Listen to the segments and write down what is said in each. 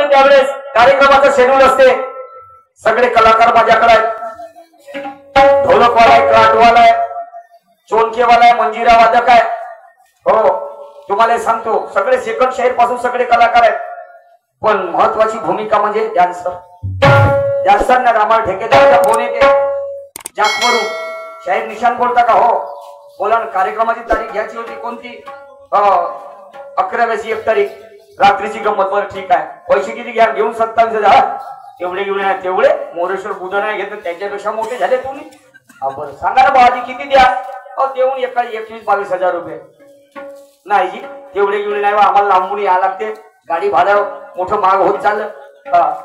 म्हणून त्यावेळेस कार्यक्रमाचं शेड्यूल असते. सगळे कलाकार माझ्याकडे आहेत. ढोलकवाला आहे, क्रांटवाला आहे, चोनकेवाला आहे, मंजिरा वादक आहे. हो तुम्हाला सांगतो सगळे सेकंड शाहीर पासून सगळे कलाकार आहेत. पण महत्वाची भूमिका म्हणजे डान्सर. डान्सर ना रामाळ ठेकेदारचा फोन येते जाकवरून, शाहीर निशान बोलता का? हो बोला ना. कार्यक्रमाची तारीख घ्यायची होती कोणती? 11वीची 1 तारीख रात्रीची गंमत. बरं ठीक आहे. पैसे किती घ्या? घेऊन 27,000. तेवढे घेऊन नाही तेवढे मोरेश्वर बुधन नाही घेतलं त्यांच्यापेक्षा मोठे झाले तुम्ही. बरं सांगा ना बाबाजी किती द्या? देऊन एका 21-22 रुपये. नाही जी तेवढे घेऊन नाही, आम्हाला लांबून यावं लागते, गाडी भाडं मोठं महाग होत चाललं.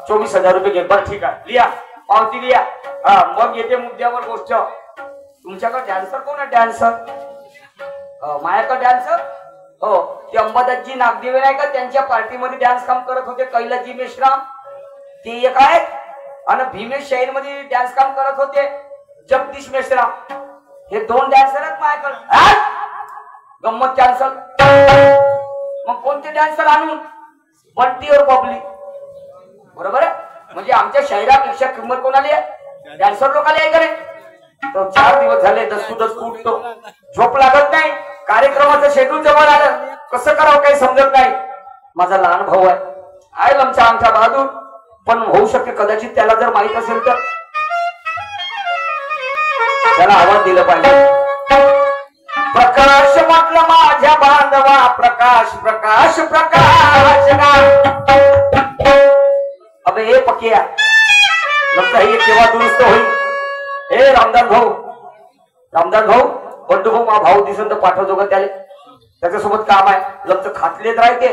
24,000 रुपये घे. बरं ठीक आहे लिहा, पावती लिहा. मग येते मुद्द्यावर गोष्ट. तुमच्याकडे डान्सर कोण आहे? डान्सर माझ्याकडे डान्सर हो ते अंबादासजी नागदेवे नाही का, त्यांच्या पार्टीमध्ये डान्स काम करत होते कैलासजी मेश्राम ते एक आहेत. आणि भीमेश शाहीर मध्ये डान्स काम करत होते जगदीश मेश्राम. हे 2 डान्सर आहेत माझ्याकडे. गंमत कॅन्सल. मग कोणते डान्सर आणून? बंटी और बबली. बरोबर आहे. म्हणजे आमच्या शाहिरापेक्षा किंमत कोणाली आहे? डान्सर लोकांना आहे का रे? तर 4 दिवस झाले दसकू उठतो, झोप लागत नाही. कार्यक्रमाचं शेड्यूल जवळ आलं, कसं करावं काही समजत नाही. माझा लहान भाऊ आहे आमचा अंगठा बहादूर, पण होऊ शकते कदाचित त्याला जर माहित असेल तर त्याला आवाज दिला पाहिजे. प्रकाश म्हटलं माझ्या बांधवा, प्रकाश प्रकाश प्रकाश. अबे हे पक्या लग्न हे केव्हा दुरुस्त होईल? हे रामदास भाऊ बंडू भाऊ, मा भाऊ दिसून तर पाठवतो का त्याला? त्याच्यासोबत काम आहे. लग्न खातलेत राहते,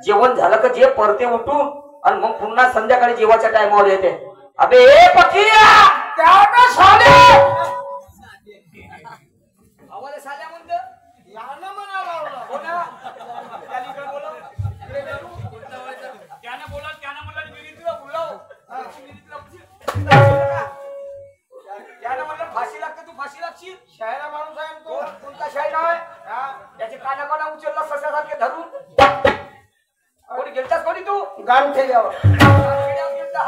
जेवण झालं का जे परते उठून आणि मग पुन्हा संध्याकाळी जेवाच्या टायमावर येते. अबे हे पक्या साल्या म्हणत यानं म्हणाला बोला त्यानं म्हणलं विहिरीतला बोलाव त्यानं म्हणलं फाशी लागते, तू फाशी लागशील. शायरा माणूस आहे तो. कोणता शायर आहे? त्याचे काना उचलला सशासारखे धरून. कोणी गेलतास? कोणी तू? गांठेल्यावर गेलता.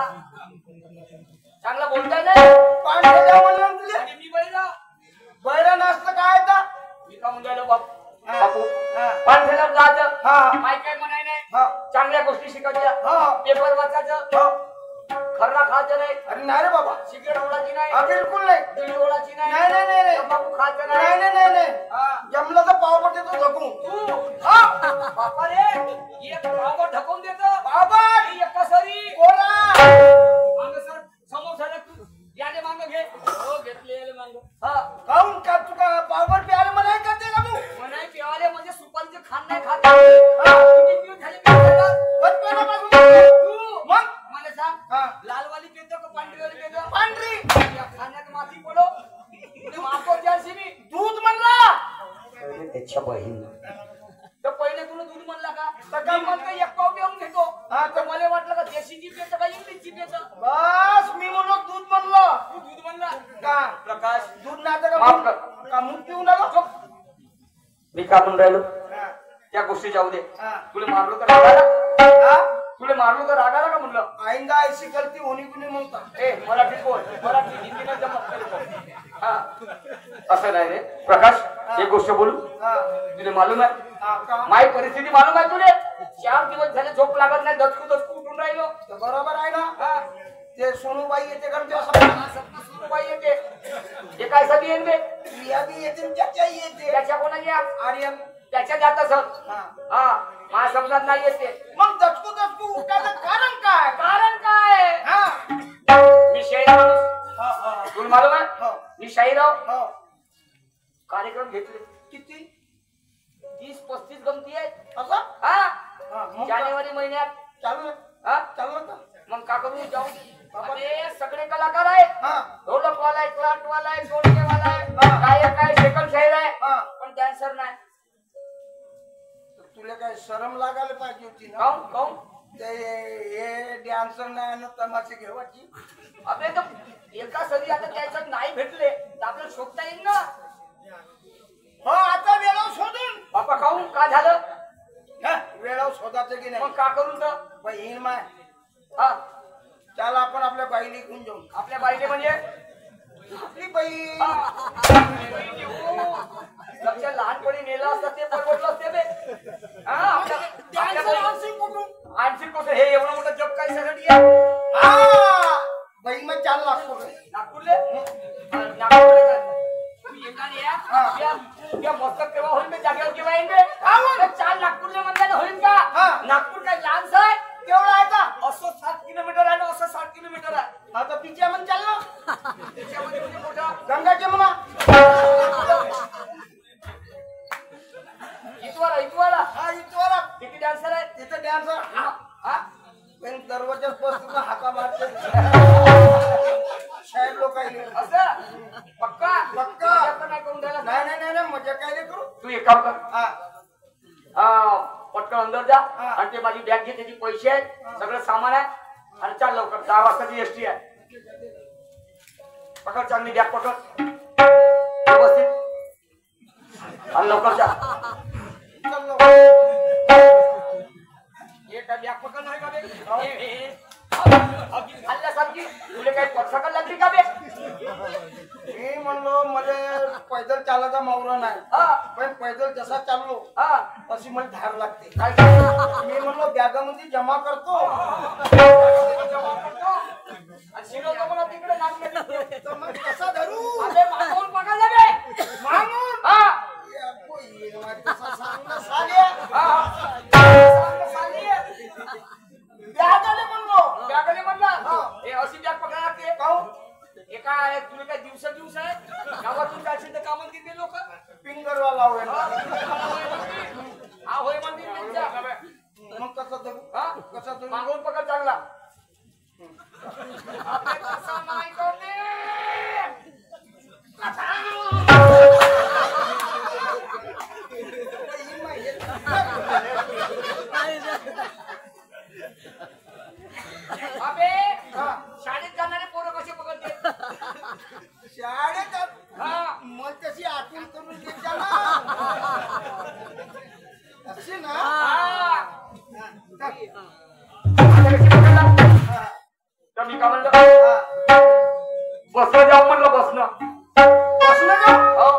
चांगला बोलताय ना? म्हणलं तुला मी बैरा नसतं काय आता? मी का म्हणलं बापू पाणठेल्यावर जायचं, माय काय म्हणाय नाही, चांगल्या गोष्टी शिकायच्या, पेपर वाचायचं, खर्रा खायचं नाही. अरे नाही रे बाबा, सिगरेट ओढायची नाही. बिलकुल नाही. बिडी ओढायची नाही. नाही तंबाखू खायचं नाही. नाही जमलं तर पावभर देतो ढकून. तू बापा रे एक पावभर ढकून देतो बाबा. एका सरी बोला मांग सर समोर सर तू याने मांग घे. हो घेतले मांग. काऊन का तुका पावभर प्याले म्हणाय करते का तू? म्हणाय प्याले म्हणजे सुपारीचे खाण नाही खात. किती दिवस झाले बचपनापासून तू मग मला सांग लालवाली पेतो का पांढरीवाली पेतो? पांढरी. खाण्यात माती पडो मापो जायची मी. दूध म्हणला त्याच्या बहीण तर पहिले तुला दूध म्हणला का? तर काय म्हणतो एक पाव पिऊन घेतो. तर मला वाटलं का देशीची पेतो का इंग्लिशची पेतो? बस मी म्हणलो दूध म्हणलो. तू दूध म्हणला का? प्रकाश दूध नाही का मूत पिऊन आलो. मी का म्हणून राहिलो त्या गोष्टी जाऊ दे. तुला मारलो तर रागाला का म्हणलं? आईंदा ऐशी गलती होणी कुणी म्हणता. ए मराठीत बोल, मराठी हिंदी नाही जमत. असं नाही रे प्रकाश, एक गोष्ट बोलू तुला मालूम आहे? माझी परिस्थिती मालूम आहे तुले? 4 दिवस झाले झोप लागत नाही, दचकू उठून राहिलो. बरोबर आहे ना? ते सोनूबाई येते कारण सोनूबाई येते. हे काय साठी येते? येते त्याच्या येते. त्याच्या कोणाच्या? आर्यन त्याच्या जात असत. माझ्या समजात नाही येते. मग दचकू उठायचं कारण काय? मी शाहीर माणूस. तुला मालूम आहे मी शाहीर आहो. कार्यक्रम घेतले किती 30-35 गमती आहेत असं. जानेवारी महिन्यात चालू का? मग का करू जाऊ? सगळे कलाकार आहेत. ढोलकवाला आहे, क्लार्टवाला आहे, सोडकेवाला आहे, गायक आहे, सेकंड शाहीर आहे, पण डान्सर नाही. तुला काय शरम लागायला पाहिजे होती ना? काऊन हे डान्सर नाही ना तमाशे घेवायची. अबे तर एका सरी आता त्याच्यात नाही भेटले तर आपल्याला शोधता येईल ना? हो आता वेळाव शोधून. बापा काऊन का झालं? वेळाव शोधायचं की नाही? मग का करून तर बहीण माय हा चाल आपण आपल्या बाईला घेऊन जाऊ. आपल्या बाईले म्हणजे आपली बाई लक्ष लहानपणी नेलं असतं ते परवडलं असते बे. हा आणखी कसं हे एवढं मोठं जग काय साठी बाई मग चाल लागतो नागपूरले नागपूरले मस्त केव्हा होईल बे जागेवर केव्हा येईल बे चाल नागपूरले म्हणलं होईल का नागपूर काय लहानच आहे केवढा आहे का असं 7 किलोमीटर आहे ना असं 7 किलोमीटर आहे आता पिच्या म्हण चाल ना त्याच्यामध्ये म्हणजे मोठा गंगाचे म्हणा इतवाला हा इतवाला किती डान्सर आहे तिथे डान्सर हा पण दरवाजाच बसतो ना हाका मारते साहेब लोक असं पक्का पक्का नाही करून द्यायला नाही मजा काय नाही करू तू एक काम कर पटकन अंदर जा आणि ते माझी बॅग घे त्याची पैसे आहेत सगळं सामान आहे आणि चाल लवकर 10 वाजताची एसटी आहे पकड चांगली बॅग पकड व्यवस्थित आणि लवकर जा हे काय बॅग पकड नाही का बे हल्ल्यासारखी तुला काही पटसकल लागली का बे मी म्हणलो मला पैदल चालायचा मावरा नाही पण पैदल जसा चाललो तशी मला धार लागते मी म्हणलो बॅगामध्ये जमा करतो तिकडे मग कसा धरू मागून पकडला बे मागून बॅगाले म्हणला हे अशी बॅग पकडायला लागते एका तुला काय दिवस आहे गावातून जायचे तर कामात किती लोक पिंगरवाला होय म्हणते मग कसं धरू कसं धरू मागून पकड चांगला शाळेत जाणारे पोरं कसे पकडते शाळेत मग तशी आठवण करून घेतल्या ना अशी ना मी का म्हणलं बसणं जाऊ म्हणलं बसणं जाऊ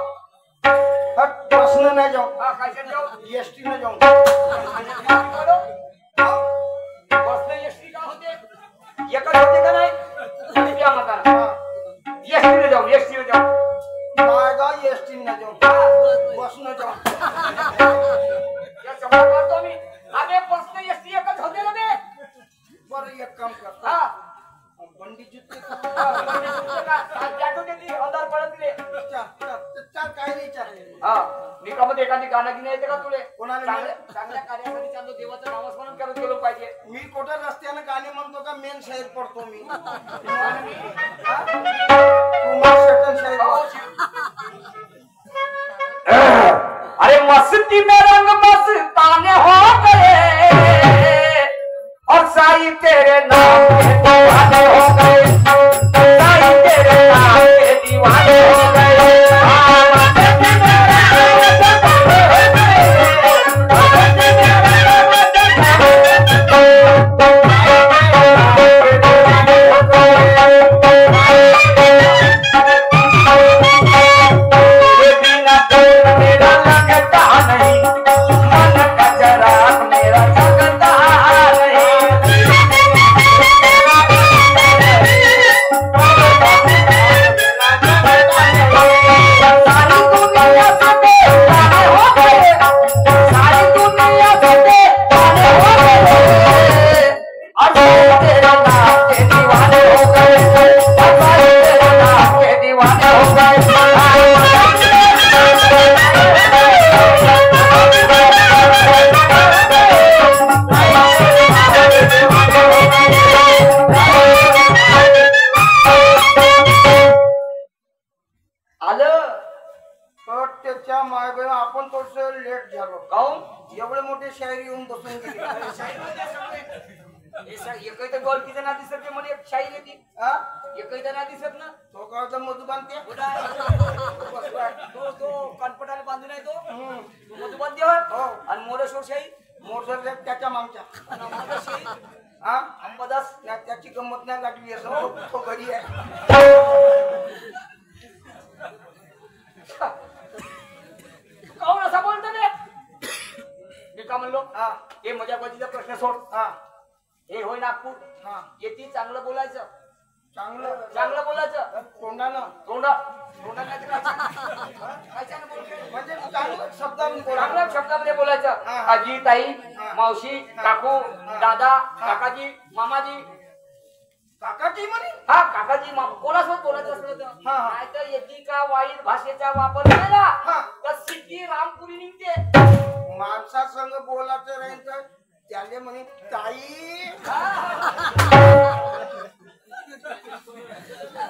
बसणं नाही जाऊ काय जाऊ एसटी न जाऊ बसणं एसटी का होते एकच होते का नाही त्या मताला एसटी न जाऊ एसटी न जाऊ बसणं जाऊ करतो मी अरे बसणं एसटी एकच होते ना बे बरं एक काम कर बंडी जुत्ते अंधार पडत काय नाही निकामध्ये एखादी गाणं गिणं येते का तुले कोणाला चांगल्या कार्यासाठी चालतो देवाचं नामस्मरण करत गेलो पाहिजे मी कुठं रस्त्यानं गाणे म्हणतो का मेन शाहीर पडतो मी अरे मस्ती में रंग मस्ताने हो गए और साई तेरे नाम के दीवाने हो गए साई तेरे नाम के दीवाने हो गए आपण थोडस लेट झालो काहून एवढे मोठे शायरी येऊन बसून गेले एकही तर गोलकीचं ना दिसत ते मला एक शाहीर येते एकही तर ना दिसत ना तो का मधुबान ते तो कणपटाला बांधून आहे तो मधुबान देव आणि मोरेश्वर शाही मोरसर त्याच्या मागच्या हा अंबादास नाही त्याची गंमत नाही लागली असं तो घरी आहे. काऊन असा बोलतो रे? मी का म्हणलो हा हे मजाबाजीचा प्रश्न सोड. हा हे होय नागपूर. हा येते चांगलं बोलायचं. चांगलं चांगलं बोलायचं. तोंडानं तोंडा काय म्हणजे चांगलं शब्दामध्ये बोला. चांगल्या शब्दामध्ये बोलायचं. हा. आजी ताई हा. मावशी काकू हा. दादा काकाजी मामाजी. काकाची म्हणे हा काकाजी कोणासोबत बोलायचं असलं तर हा. नाहीतर येते का वाईट भाषेचा वापर केला हा. तर सिद्धी रामपुरी निघते. माणसा संग बोलायचं राहील तर त्याले म्हणे ताई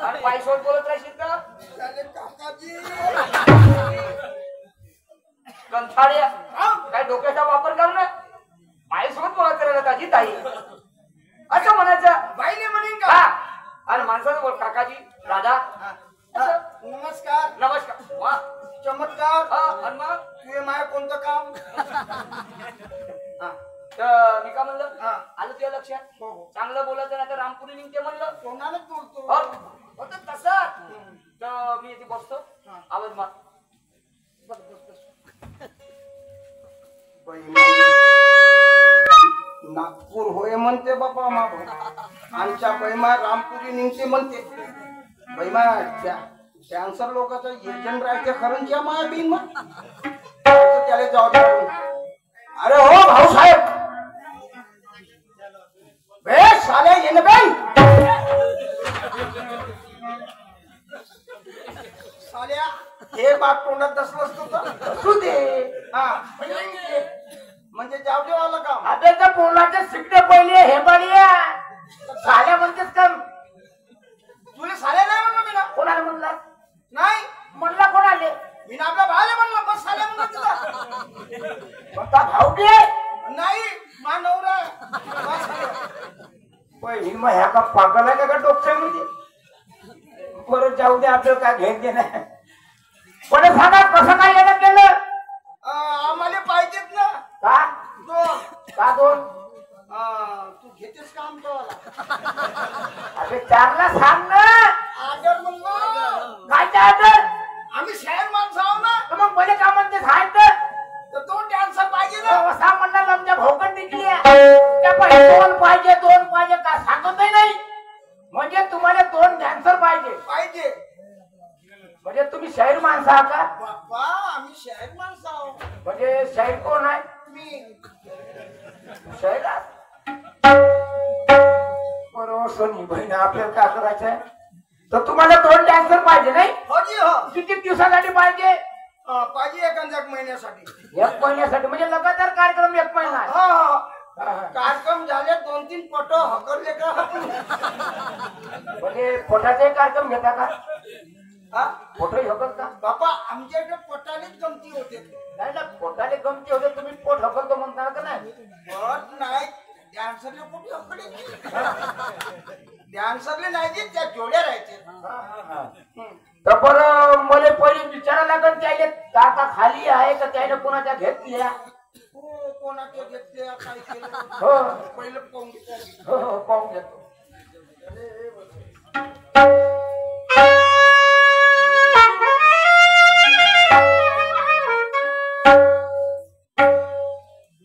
आणि बाईसोबत बोलत राहशील तर त्याले काकाजी कंथाळ्या काय डोक्याचा वापर करणं. बाईसोबत बोलायचं राहिलं काजी ताई असं म्हणायचं. बाईले म्हणे हा का आणि माणसाचं बोल काकाजी दादा असं. नमस्कार नमस्कार वा चमत्कार हा आणि मग तुझे माय कोणतं काम हा तर मी का म्हणलं हा आलं तुझ्या लक्षात. हो हो चांगलं बोलायचं नाही तर रामपुरी निघते म्हणलं. तोंडानंच बोलतो होत तसं तर मी इथे बसतो. हा. आवाज मार. बस बस बस नागपूर होय म्हणते बाबा मा आमच्या बैमा रामपुरी निघते म्हणते. बैमा कॅन्सर लोकांचा एजंट राहायचे खरंच्या माया बिन मग त्याला जाऊ द्या. अरे हो भाऊसाहेब बे साल्या येणं बाई साल्या हे बाप तोंडात दसलं असतं असू दे. हा म्हणजे जाऊ देवाला काम आता त्या पोलाच्या सिगडे पहिले हे बढिया साल्या म्हणतेस का. तुला साल्या नाही म्हणलं मी ना. कोणाला म्हणला नाही म्हणला कोणाले. मी ना आपल्या भावाला म्हणलं बस साल्या म्हणलं तुला. म्हणता भाऊ दे नाही मा नवरा बस साल्या. पहिली मग ह्या का पागल आहे का डोक्यामध्ये. बरं जाऊ दे आपल्याला काय घेत दे नाही. पण सांगा कसं काय येणं केलं. आम्हाला पाहिजेत ना का दोन. का दोन. तू घेतेस का आमच्यावाला. अरे चारला सांग ना. आदर म्हणलं काय चार्जर. आम्ही शहर माणसं आहो ना. तर मग पहिले का म्हणते सांगत तर दोन डान्सर पाहिजे ना. असा म्हणणार आमच्या भाऊकड निघली त्या पहिले दोन पाहिजे का सांगतही नाही. म्हणजे तुम्हाला दोन डॅन्सर पाहिजे. पाहिजे म्हणजे तुम्ही शहर माणसं आहात का. बाप्पा आम्ही शहर माणसं आहो. म्हणजे शहर कोण आहे. मी शहरात बरोबर सोनी बहीण आपल्याला काय करायचंय. तर तुम्हाला दोन डॅन्सर पाहिजे नाही. हो जी हो किती दिवसासाठी पाहिजे. पाहिजे एखाद्या महिन्यासाठी. एक महिन्यासाठी म्हणजे लगातार कार्यक्रम एक महिना आहे. हा हा कार्यक्रम झाले 2-3 पट हकरले का. म्हणजे पोटाचे कार्यक्रम घेता का. हा पोटही हकल का. बापा आमच्याकडे पटानेच गमती होते. नाही ना पोटाले गमती होते तुम्ही पोट हकलतो म्हणता का नाही. पट नाही डान्सरले कुठे हकले. डान्सरले नाही जे त्या जोड्या राहायचे. तर बरं मला पहिले विचारा लागेल त्याले काका खाली आहे का त्याने कोणाच्या घेतल्या. हो कोणाचे घेतले काय केलं हो पहिलं पाहून घेतो. हो हो पाहून घेतो.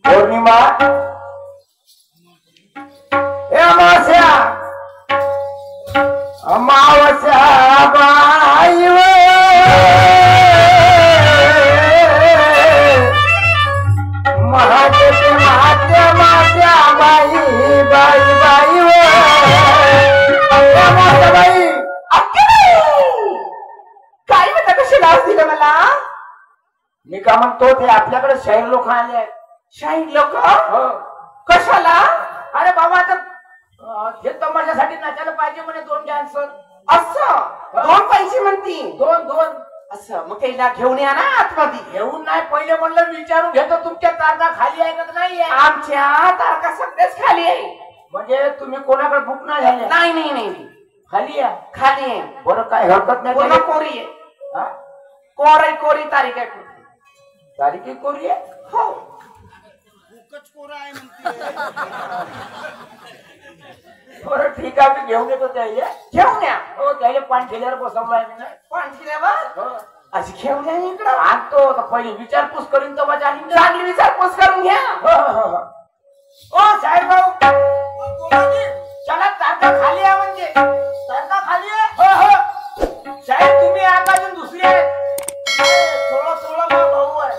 पौर्णिमा अमावस्या बाई महादेव महात्या मात्या बाई बाई बाई बाई काय म्हणता कशी लाच दिलं मला. मी का म्हणतो ते आपल्याकडे शाहीर लोक आले आहेत. शाहीर लोक कशाला. अरे बाबा आता हे तमाशासाठी नाचायला पाहिजे म्हणे दोन डान्सर. असं दोन पैसे म्हणती. दोन दोन असं मग त्याला घेऊन या ना आतमध्ये. घेऊन नाही पहिले म्हणलं विचारून घेतो तुमच्या तारखा खाली आहे का नाही. आमच्या तारखा सगळ्याच खाली आहे. म्हणजे तुम्ही कोणाकडे बुक नाही झाले. नाही नाही नाही खाली आहे. खाली आहे. बरं काय हरकत नाही. कोणा कोरी आहे. कोरी कोरी तारीख आहे. तारीख कोरी आहे. हो बुकच कोरा आहे म्हणते. बरं ठीक आहे, मी घेऊन येतो त्याला. घेऊन या. हो, त्याला पाणठेल्यावर बसवलाय मी. पाणठेल्यावर अशी घेऊन या इकडं. आणतो तर पहिले विचारपूस करून तर माझ्या चांगली विचारपूस करून घ्या. ओ साहेब भाऊ, चला तारखा खाली आहे. म्हणजे तारखा खाली आहे. हो हो साहेब, तुम्ही आता अजून दुसरी आहे. थोडा थोडा माझा भाऊ आहे.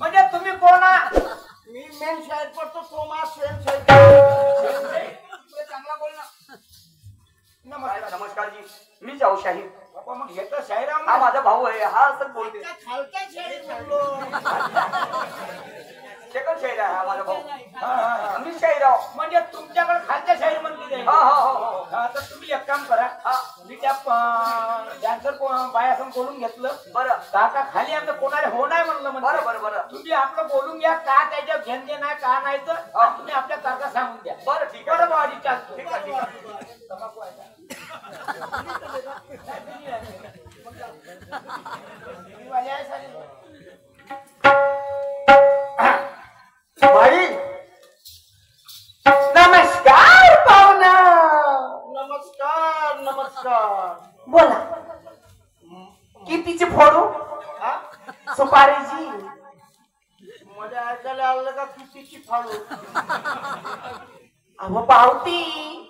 म्हणजे तुम्ही कोण आहे? मी मेन शाळेत पडतो, तो मा सेम शाळेत. चांगला बोल ना. नमस्कार. नमस्कार जी, मी जाऊ शाहीर. बाबा मग हे तर शाहीराम हा माझा भाऊ आहे. हा असं बोलते. खालच्या शाहीर म्हणलो. सेकंड शाहीर आहे हा माझा भाऊ. मी शाहीराव. म्हणजे तुमच्याकडे खालच्या शाहीर म्हणते. हा तर तुम्ही एक काम करा. मी त्या डान्सर बायासंग बोलून घेतलं. बरं काका खाली आमचं कोणाला हो नाही म्हणलं. बरं बरं बरं, तुम्ही आपलं बोलून घ्या. का त्याच्या घेणगे नाही का नाही तर तुम्ही आपल्या तारखा सांगून द्या. बरं ठीक आहे. बरं बाजी चालतो. ठीक आहे ठीक आहे. भाई नमस्कार पाहुणा. नमस्कार नमस्कार. बोला कितीची फोडू? सुपारीची. माझ्या ऐकायला आलं का कितीची फाडू? अहो पावती.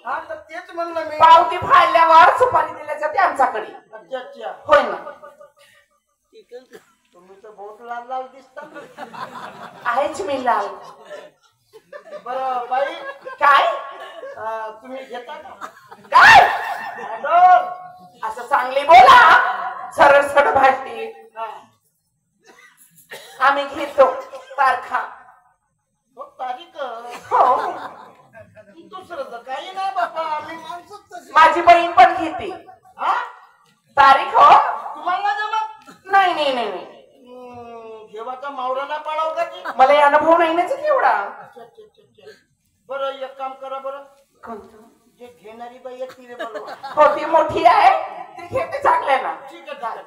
हा तर तेच म्हणलं मी. पावती फाडल्यावर सुपारी दिल्या जाते आमच्याकडे. अच्छा अच्छा, होय ना. तुम्ही तर बहुत लाल लाल दिसता. आहेच मी लाल. बरं बाई, काय तुम्ही घेता का? काय असं चांगले बोला. सरळ सरळ भाषी. आम्ही घेतो तारखा. तारीख हो. दुसरं काही नाही बाबा, आम्ही माणसंच. माझी बहीण पण घेते. तारीख हो. तुम्हाला जमत नाही? नाही नाही नाही. देवाचा मावरा ना पाळाव का ती? मला हे अनुभव नाही ना एवढा. बरं एक काम करा. बरं कोणतं? जे घेणारी बाई आहे तिने बोलवा. हो ती मोठी आहे, ती घेते चांगल्या ना. ठीक आहे चालेल.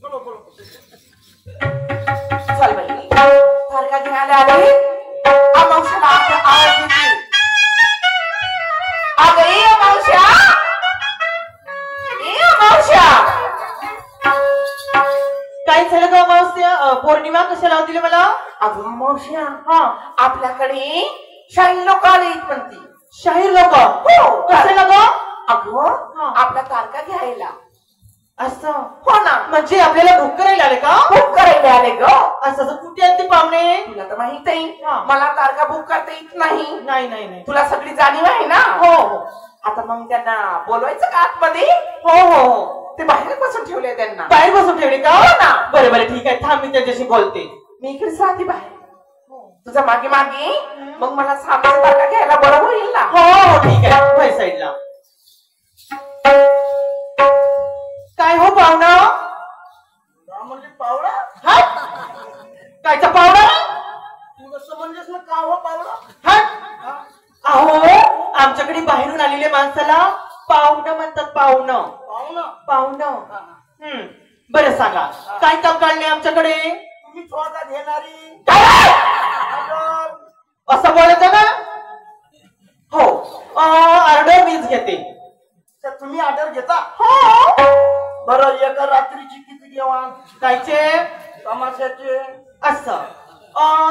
बोलो बोलो. चल बाई तारखा घ्यायला आली. अमावस्याला आपल्या आवाज देते. अगं अमावस्या, अमावस्या. काय झालं ग अमावस्या? पौर्णिमा कशाला दिली मला? अगं अमावस्या, हा आपल्याकडे शाहीर लोक आले. पण ती शाहीर लोक हो. कशाला ग? अगं आपल्या तारखा घ्यायला. असं हो ना. म्हणजे आपल्याला बुक करायला आले का? बुक करायला आले ग. असं कुठे आहेत ते पाहुणे? तुला तर माहित आहे मला तारखा बुक करता येत नाही. नाही नाही नाही, तुला सगळी जाणीव आहे ना. हो हो. आता मग त्यांना बोलवायचं का आतमध्ये? हो हो हो. ते बाहेर बसून ठेवले. त्यांना बाहेर बसून ठेवले का? हो ना. बरं बरं ठीक आहे, थांब मी त्यांच्याशी बोलते. मी इकडेच राहते बाहेर, तुझा मागे मागे. मग मला सामान तारखा घ्यायला बरं होईल ना. हो हो ठीक आहे. बाहेर साईडला. काय हो पाहुणा? म्हणजे पावडा? कायचा पावडा? तू कसं म्हणजेस ना का हो पावडा? अहो आमच्याकडे बाहेरून आलेल्या माणसाला पाहुणं म्हणतात. पाहुणं पाहुणं. बरं सांगा काय काम काढले आमच्याकडे? तुम्ही स्वतः घेणारी असं बोलायचं ना? हो ऑर्डर मीच घेते. तर तुम्ही ऑर्डर घेता? हो. बरं एका रात्रीची किती घेवा? कायचे? तमाशाचे. असं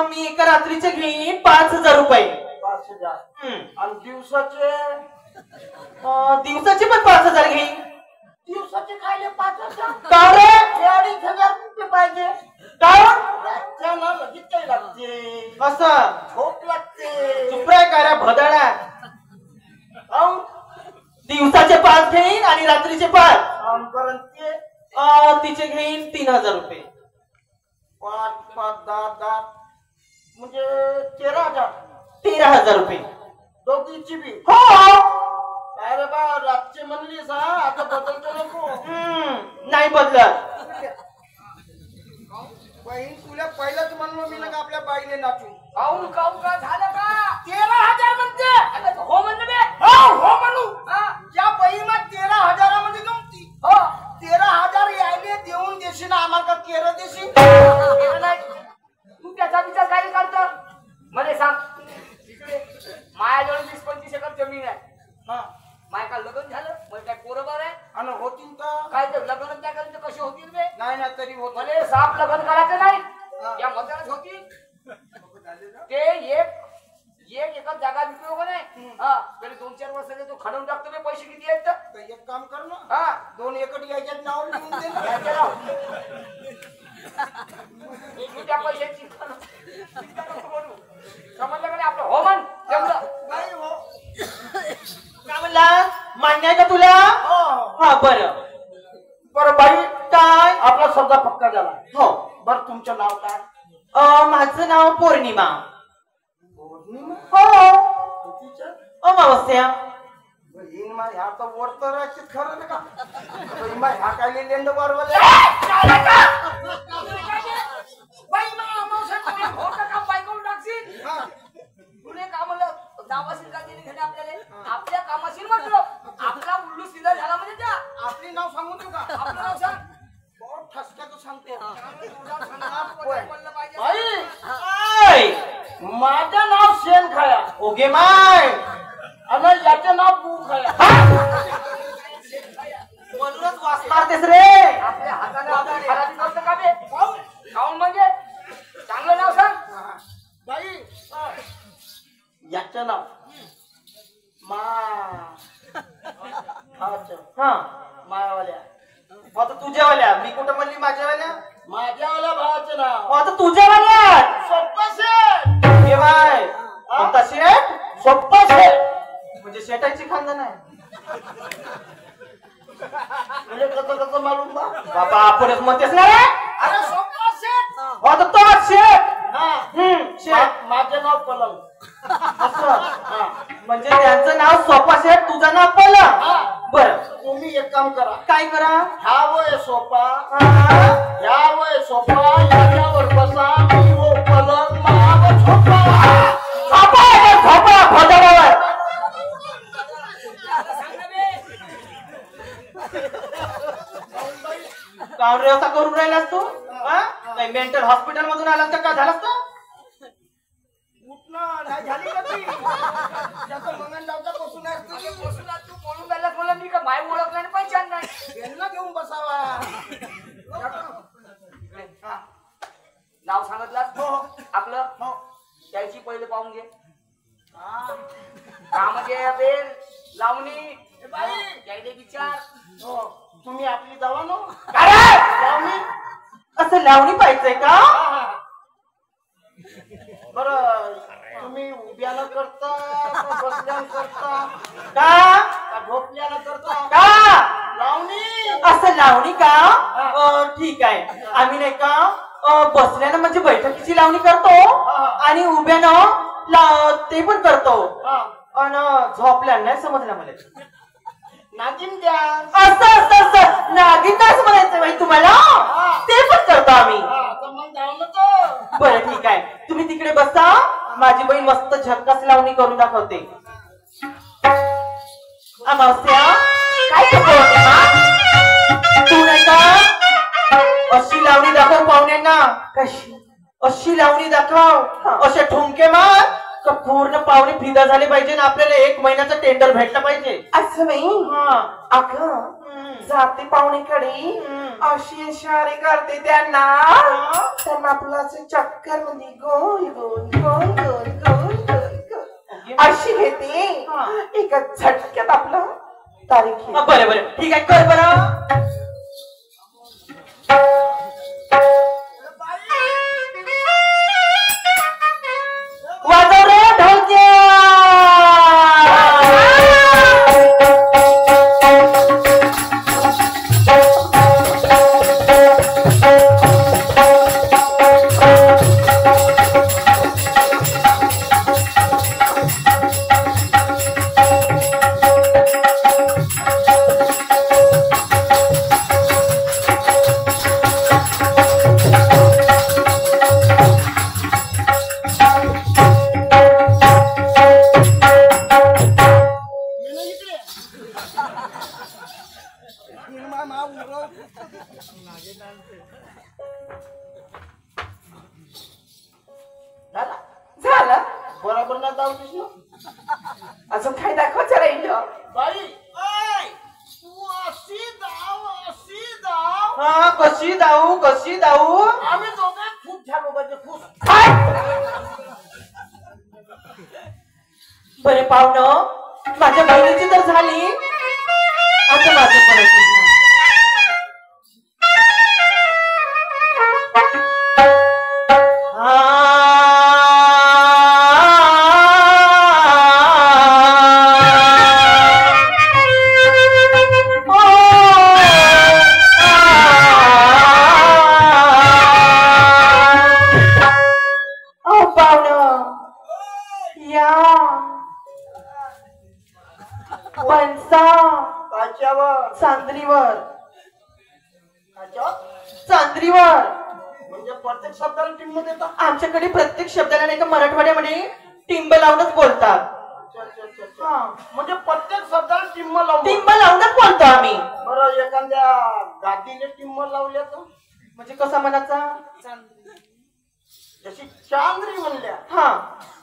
मी एका रात्रीचे घेईन 5,000 रुपये. 5,000. आणि दिवसाचे? दिवसाचे पण 5,000 घेईन. दिवसाचे खायले 5,000? का रे? 2,500 रुपये पाहिजे. काय लगेच काही लागते? असं झोप लागते. चुपराय करा भदाडा. दिवसाचे 5 घेईन आणि रात्रीचे 5. तिचे घेईन 3,000 रुपये. 5 5 10 म्हणजे 13,000. 13,000 रुपये दोघीची बी. हो. काय रे बा रातचे म्हणलीस हा, आता बदलतो नको. नाही बदलत. बहीण तुला पहिलंच म्हणलो मी ना आपल्या बाईने नाचू. काऊन का झालं का? 13,000 म्हणते. हो म्हणलं बे. हो म्हणू. या बहीण 13,000 मध्ये जमती. हो 13,000 यायले देऊन देशील आम्हाला का 13 देशील? तू त्याचा विचार काय करतो? मला सांग. माझ्याजवळ 20-25 एकर जमीन आहे. माय का लग्न झालं मग काय पोरं बरं आहे आणि होतील तर काय ते लग्न त्या करून कसे होतील बे नाही ना तरी होत भले साप लग्न करायचं नाही या मतदानच होती ते एक एकच जागा विकलो का नाही हा तरी 2-4 वर्षाचे तो खणून टाकतो बे पैसे किती आहेत तर एक काम कर ना हा 2 एकर याच्यात नाव लिहून दे ना. याच्या नाव. तू त्या पैशाची समजलं का नाही आपलं हो म्हण जमलं बाई हो काय म्हणला मान्य आहे का तुला हा बरं बरं बाई काय आपला सौदा पक्का झाला हो बरं तुमचं नाव काय माझं नाव पौर्णिमा पौर्णिमा हो तिच्या अमावस्या बहीण मा ह्या तर वर तर आहे खरं ना का बहीण मा ह्या काय लेंड वरवले बाई मा अमावस्या हो का काम बायको टाकशील तुले का म्हणलं दावाशील का दिली घेणे आपल्याला आपल्या कामाशील म्हटलं आपला उल्लू सीधा झाला म्हणजे त्या आपली नाव सांगून देऊ का आपलं नाव सांग बहुत ठसक्याचं सांगतो बोललं पाहिजे बाई काय माझं नाव शेण खाया ओगे माय आणि याचं नाव पू खाया म्हणूनच वास मारतेस रे आपल्या हाताने आपण खराबी करतो का बे खाऊन म्हणजे चांगलं नाव सांग बाई याचं नाव मा हा मायावाल्या आता तुझ्यावाल्या मी कुठं म्हणली माझ्यावाल्या माझ्यावाल्या भावाचं नाव आता तुझ्यावाल्या सोप्पं शेठ ओगे माय कोणता शेठ सोप्पं शेठ म्हणजे शेटाची खानदान आहे म्हणजे कसं मालूम बा बाबा आपणच म्हणतेस ना रे अरे सोप्पं शेठ आता तो शेठ हा शेठ माझं नाव पलंग असं म्हणजे त्यांचं नाव सोपा शेठ तुझं नाव पलंग हा. बरं तुम्ही एक काम करा काय करा ह्या वय सोपा हा. या वय सोपा याच्यावर बसा मी वो पलंग महावर झोपा झोपा आहे, झोपा घोटाळ्यावर. काऊन रे असा करून राहिलास तू हा? काही मेंटल हॉस्पिटल मधून आलास का काय झालास का उठणं नाही झाली का ती त्याचं मंगन लावता बसून आहे तुझी. तू बोलून राहिला मला मी का माय ओळखलं आणि पहिचान नाही त्यांना घेऊन बसावा हा. नाव सांगितलं हो आपलं हो त्याची पहिले पाहून घे हा. का म्हणजे बे लावणी बाई. त्याचे विचार हो तुम्ही आपली जावा ना काय लावणी असं लावणी पाहिजे का हा, हा. बरं तुम्ही उभ्यानं करता का बसल्यानं करता का झोपल्यानं करता का लावणी असं लावणी का ठीक आहे आम्ही नाही का बसल्यानं म्हणजे बैठकीची लावणी करतो आणि उभ्यानं ते पण करतो हा. आणि झोपल्यानं नाही समजलं मला नागिन द्या असं असं असं नागिन डान्स म्हणायचं बाई तुम्हाला ते पण करतो आम्ही हा, तर मग जाऊ नको बरं ठीक आहे तुम्ही तिकडे बसा माझी बहीण मस्त झक्कास लावणी करून दाखवते अमावस्या काय करते होते ना तू नाही का अशी लावणी दाखव पाहुण्यांना कशी अशी लावणी दाखव असे ठुमके मार का पूर्ण पाहुणे फिदा झाले पाहिजे ना आपल्याला 1 महिन्याचा टेंडर भेटला पाहिजे असं नाही अगं जाते पाहुणेकडे अशी इशारे करते त्यांना आपलं असं चक्कर मध्ये गोल गोल गोल गोल गोल गोल गोल अशी घेते एका झटक्यात आपलं तारीख बरं बरं ठीक आहे कर बरं वाजव रे ढोलक्या बरोबर ना जाऊ तुझी अजून काय दाखवायचं राहिलं बाई कशी धावू कशी धावू आम्ही दोघे खूप झालो पाहिजे खुश. बरे पाहुणं माझ्या बहिणीची तर झाली आता माझं पण असेल. चांदरीवर चांदरीवर म्हणजे प्रत्येक शब्दाला टिंब देतात. आमच्याकडे प्रत्येक शब्दाला नाही का मराठवाड्यामध्ये टिंब लावूनच बोलतात. म्हणजे प्रत्येक शब्दाला टिंब लावून टिंब लावूनच बोलतो आम्ही. बरं एखाद्या गादीने टिंब लावल्या तर म्हणजे कसा म्हणायचा जशी चांदरी म्हणल्या हा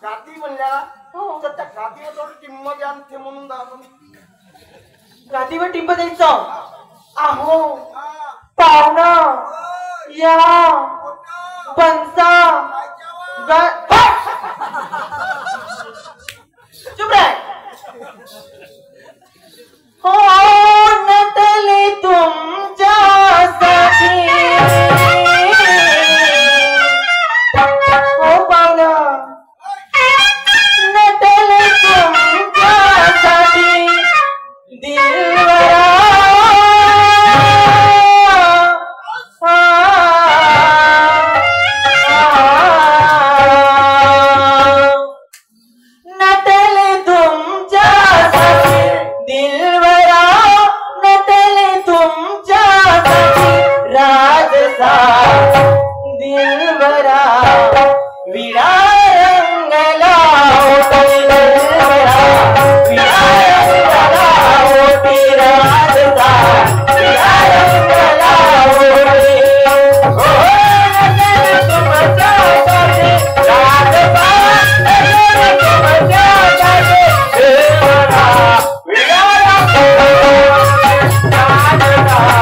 गादी म्हणल्या तर त्या गादीवर थोडं टिंब द्या ते म्हणून दाखवून गादीवर टिंब द्यायचं. अहो पाहुणं या पंचा चुप रे. हो नटले तुमच्यासाठी हो पाहुणं नटले तुमच्यासाठी दिलवरा नटले तुमच्यासाठी दिलवरा नटले तुमच्यासाठी राजसा दिलवरा विडा रंगला दिलवरा विडा रंगला होती राजसा विडा रंगला होती हो नटले तुमच्यासाठी राजसा नटले तुमच्यासाठी दिलवरा विडा रंगला राजसा विडा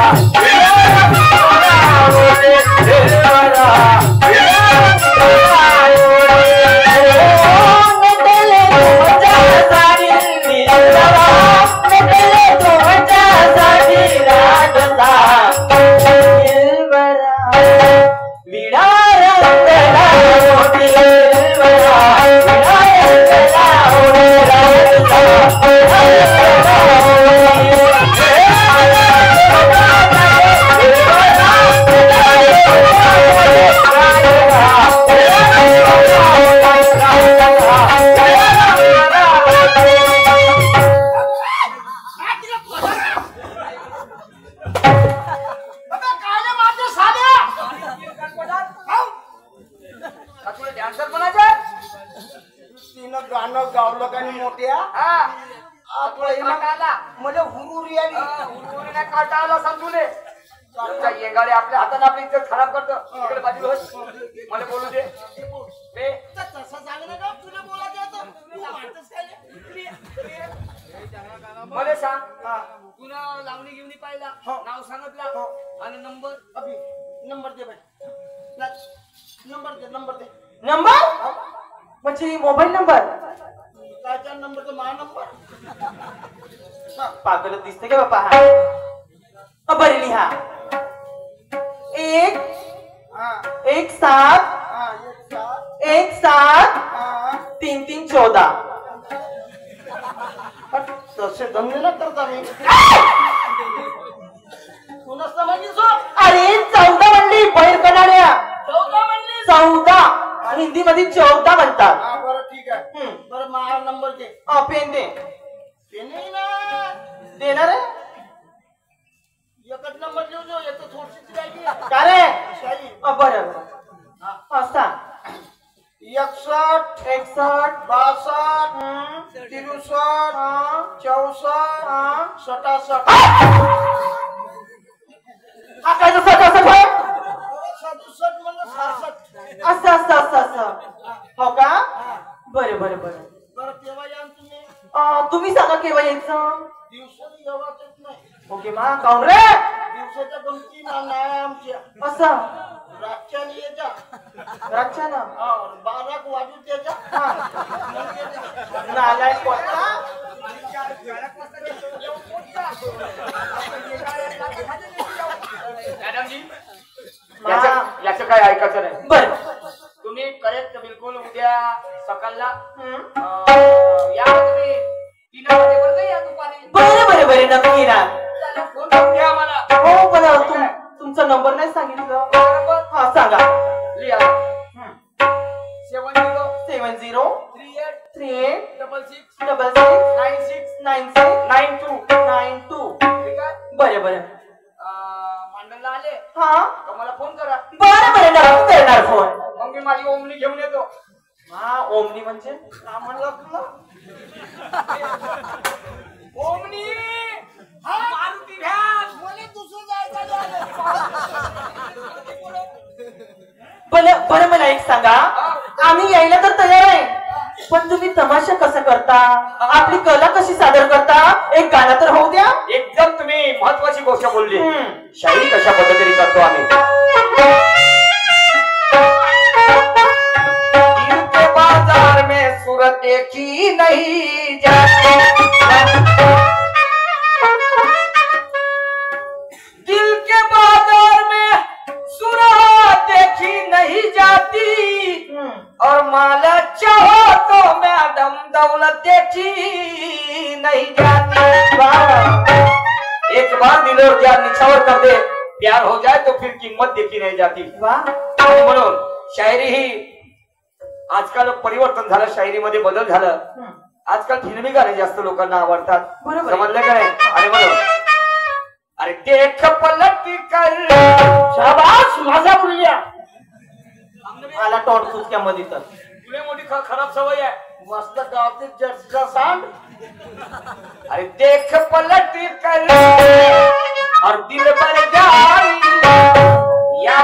रंगला होती दिलवरा विडा रंगला नटले तुमच्यासाठी दिलवरा नटले तुमच्यासाठी राजसा दिलवरा विडा रंगला होती दिलवरा विडा रंगला होती राजसा डॅन्सर म्हणायचं तिनं गाणं गावलं का नाही मोठ्या मला हुरुरी आली नाही काटा आला समजून येंगाडे आपल्या हाताने आपली इज्जत खराब करतो. इकडे बाजूला होय. मला बोलू दे बे. तसं सांग ना तुला बोलायचं मला सांग तुला लावणी घेऊन पाहिला नाव सांगितलं आणि नंबर नंबर दे बाई नंबर दे नंबर म्हणजे मोबाईल नंबर कायचा नंबर तर माझा नंबर पागल दिसते का बापा हा बरे लिहा 1-7-1-7-3-3-14 तसे धंदे ना करता मी कुणाच माहिती अरे 14 म्हणली बैल कनाड्या 14 म्हणली 14 हिंदी मध्ये 14 म्हणतात. बरं ठीक आहे बरं माझा नंबर दे. पेन दे नाही ना देणार आहे एकच नंबर लिहू जो एक थोडीशी राहिली का रे शाही बरं सांग 61 61 62 63 64 67 हा काय जसं 67 म्हणलं 67 असं हो का बरं बरं तेव्हा या तुम्ही तुम्ही सांगा केव्हा यायचं दिवसाला येवाच नाही ओके मा काऊन रे दिवसाच्या 2-3 नाही आमच्या असं रातच्याने येत्या रातच्या ना 12 वाजू त्याच्या नालायक कोणता मॅडमजी याचं काय ऐकायचं नाही. बर तुम्ही करेक्ट बिलकुल उद्या सकाळला या तुम्ही 3 वाजेपर्यंत या दुपारी. बरे नक्की ना फोन करून घ्या मला. हो पण तुमचा नंबर नाही सांगितलं. हा सांगा. लिहा 70 38 66 96 92 ठीक आहे. बरे मांडणला आले हा तर मला फोन करा. बरे नक्की करणार फोन. मग मी माझी ओमनी घेऊन येतो. हा ओमनी म्हणजे का म्हणलं तुला ओमनी मारुती भ्यास बरं मला एक सांगा. आम्ही यायला तर तयार आहे पण तुम्ही तमाशा कसा करता आपली कला कशी सादर करता एक गाणं तर होऊ द्या. एकदम तुम्ही महत्वाची गोष्ट बोलली. शायरी कशा पद्धतीने करतो आम्ही. दिल के बाजार में सूरत देखी नहीं जाती. दिल के बाजार में सूरत देखी नहीं जाती और माला चाहो तो मैडम दौलत देखी नहीं जाती. एक बार दिल और जान निछावर कर दे प्यार हो जाए तो फिर कीमत देखी नहीं जाती. म्हणून शायरी ही आजकाल परिवर्तन झालं. शायरीमध्ये बदल झालं. आजकाल फिल्मी गाणे जास्त लोकांना आवडतात. समजलं का नाही. आणि म्हणून अरे देख पलट कर शाबाश माझा मुलगा. मला तोंड सुचक्यामध्ये तर तुला मोठी खराब सवय आहे. मस्त गावते जर्सीचा सांड. अरे देख पलट कर और दिल भर जाई या